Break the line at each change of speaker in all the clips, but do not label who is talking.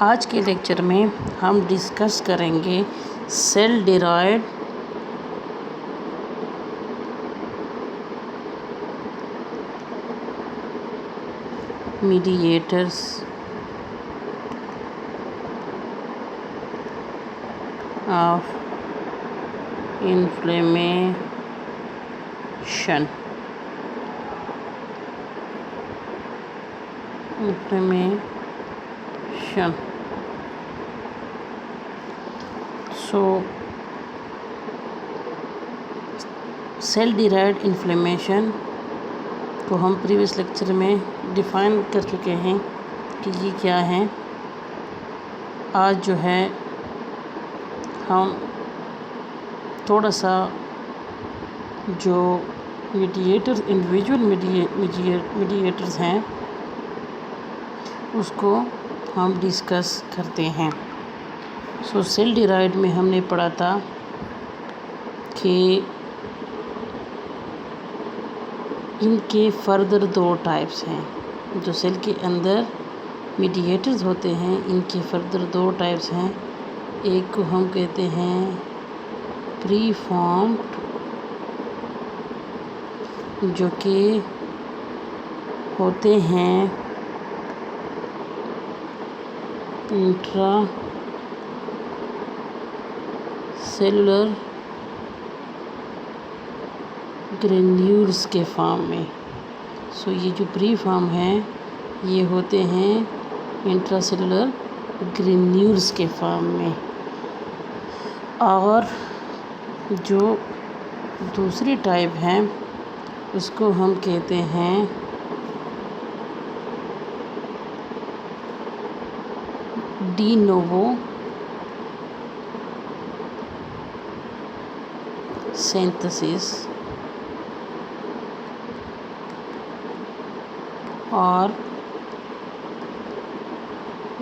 आज के लेक्चर में हम डिस्कस करेंगे cell derived mediators of inflammation. So cell derived inflammation को हम प्रीवियस लेक्चर में डिफ़ाइन कर चुके हैं कि ये क्या है। आज जो है हम थोड़ा सा जो मीडिएटर्स इंडिविजुअल मीडिएटर्स हैं उसको हम डिस्कस करते हैं। सो सेल डिराइव्ड में हमने पढ़ा था कि इनके फर्दर दो टाइप्स हैं। जो सेल के अंदर मीडिएटर्स होते हैं इनके फर्दर दो टाइप्स हैं। एक को हम कहते हैं प्री फॉर्म्ड जो कि होते हैं इंट्रा सेलुलर ग्रेन्यूल्स के फॉर्म में। सो ये जो प्री फॉर्म है ये होते हैं इंट्रासेलुलर ग्रेन्यूल्स के फॉर्म में। और जो दूसरी टाइप है उसको हम कहते हैं डी नोवो सिंथेसिस और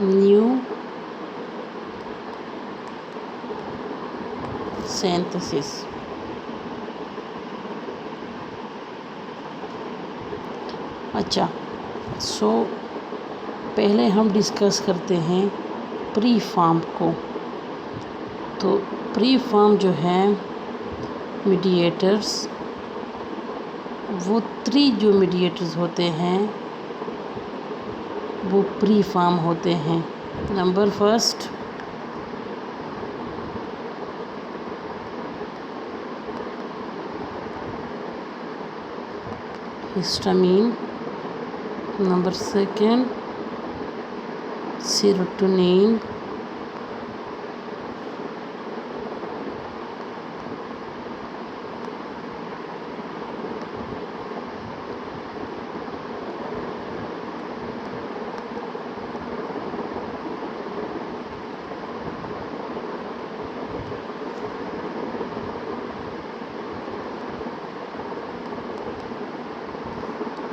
न्यू सिंथेसिस। अच्छा, सो पहले हम डिस्कस करते हैं प्री फॉर्म को। तो प्री फॉर्म जो है मीडिएटर्स, वो जो मीडिएटर्स होते हैं वो प्री फॉर्म होते हैं। Number first histamine, number second serotonin,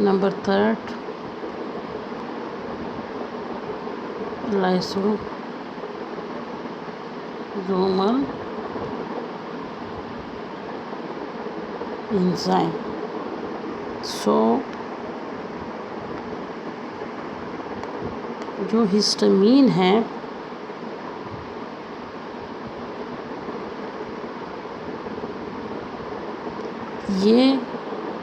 number third lysosomal enzyme. So जो हिस्टामीन है ये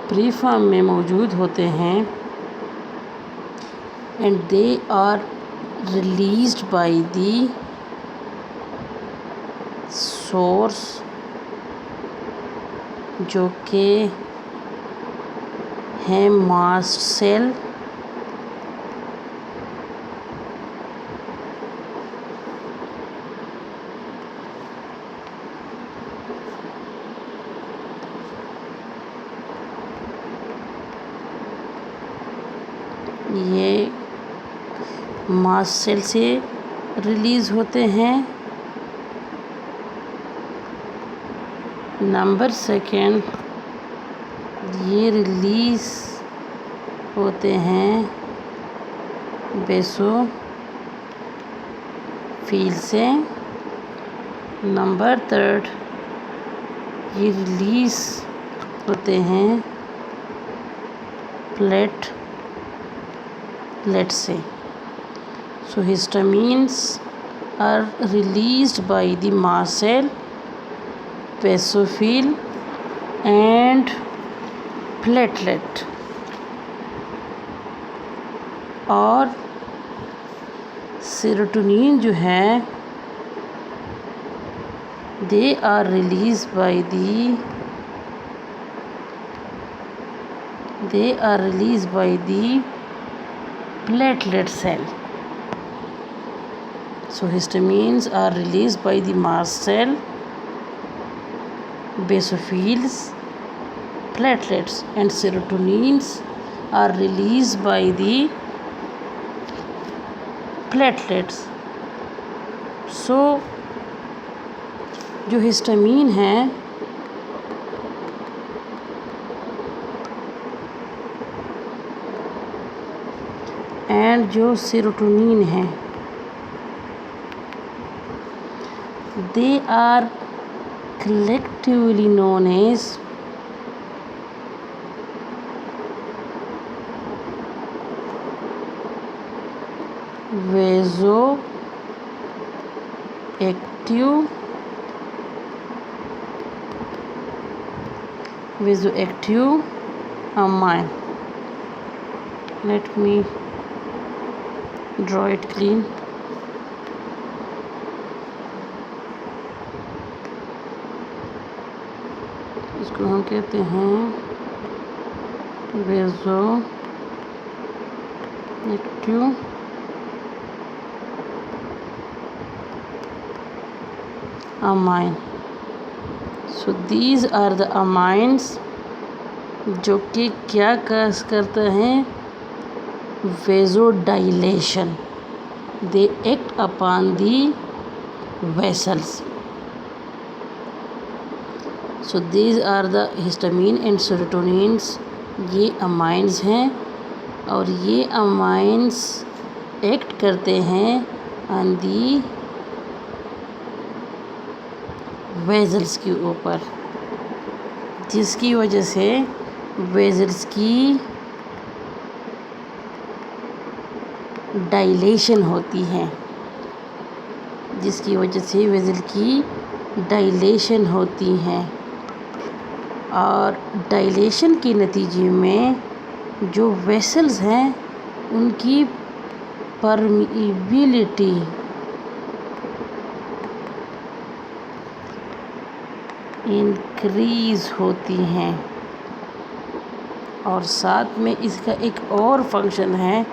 प्री फॉर्म में मौजूद होते हैं and they are released by the source जो कि है मास्ट सेल ये मास्ट सेल से रिलीज़ होते हैं। नंबर सेकेंड ये रिलीज़ होते हैं बेसोफिल से। नंबर थर्ड ये रिलीज़ होते हैं प्लेटलेट से। So histamines are released by the mast cell, basophil and platelet. और सेरोटोनिन जो है they are released by the platelet cell. So histamines are released by the mast cell, basophils, platelets, and serotonins are released by the platelets. So जो histamine है and जो serotonin है they are collectively known as vasoactive amine. Let me draw it clean. इसको हम कहते हैं vasoactive amine. So these are the amines जो कि क्या करते हैं vasodilation. They act upon the vessels. So these are the histamine and serotonins. ये amines हैं और ये amines act करते हैं on the वेजल्स के ऊपर, जिसकी वजह से वेजल्स की डायलेशन होती है, और डायलेशन के नतीजे में जो वेसल्स हैं उनकी परमिएबिलिटी इंक्रीज़ होती हैं। और साथ में इसका एक और फंक्शन है,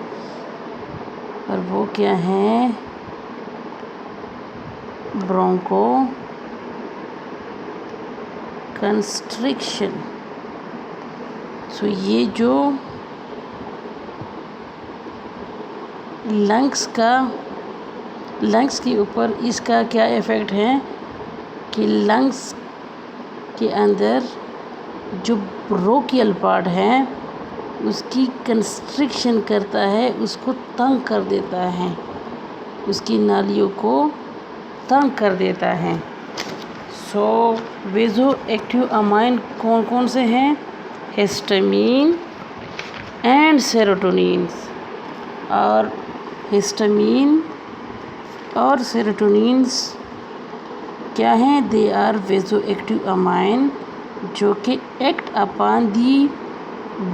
और वो क्या है, ब्रोंको कंस्ट्रिक्शन। सो ये जो लंग्स के ऊपर इसका क्या इफ़ेक्ट है कि लंग्स के अंदर जो ब्रोंकियल पार्ट है उसकी कंस्ट्रिक्शन करता है, उसको तंग कर देता है, उसकी नालियों को तंग कर देता है। सो वेजोएक्टिव अमाइन कौन कौन से हैं? Histamine and serotonins. और हिस्टामिन और सेरोटोनिन्स क्या हैं? दे आर वेजोएक्टिव अमाइन जो कि एक्ट अपॉन दी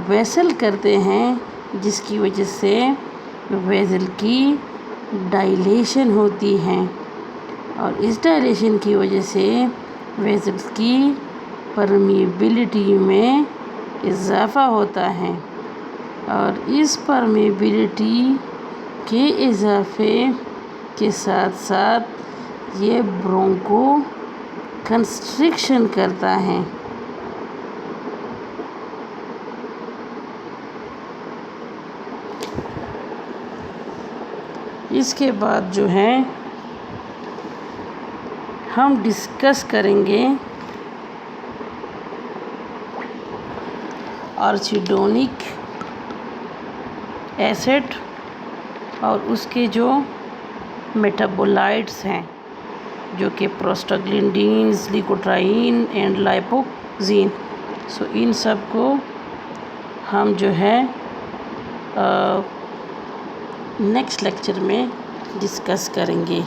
वेसल करते हैं, जिसकी वजह से वेसल की डायलेशन होती है, और इस डायलेशन की वजह से वेसल्स की परमिएबिलिटी में इजाफ़ा होता है, और इस परमिएबिलिटी के इजाफे के साथ साथ ये ब्रोंको कंस्ट्रिक्शन करता है। इसके बाद जो है हम डिस्कस करेंगे आर्चिडोनिक एसिड और उसके जो मेटाबोलाइट्स हैं, जो कि प्रोस्टाग्लैंडिन्स, ल्यूकोट्राइन एंड लाइपोक्सिन। सो इन सब को हम जो है नेक्स्ट लेक्चर में डिस्कस करेंगे।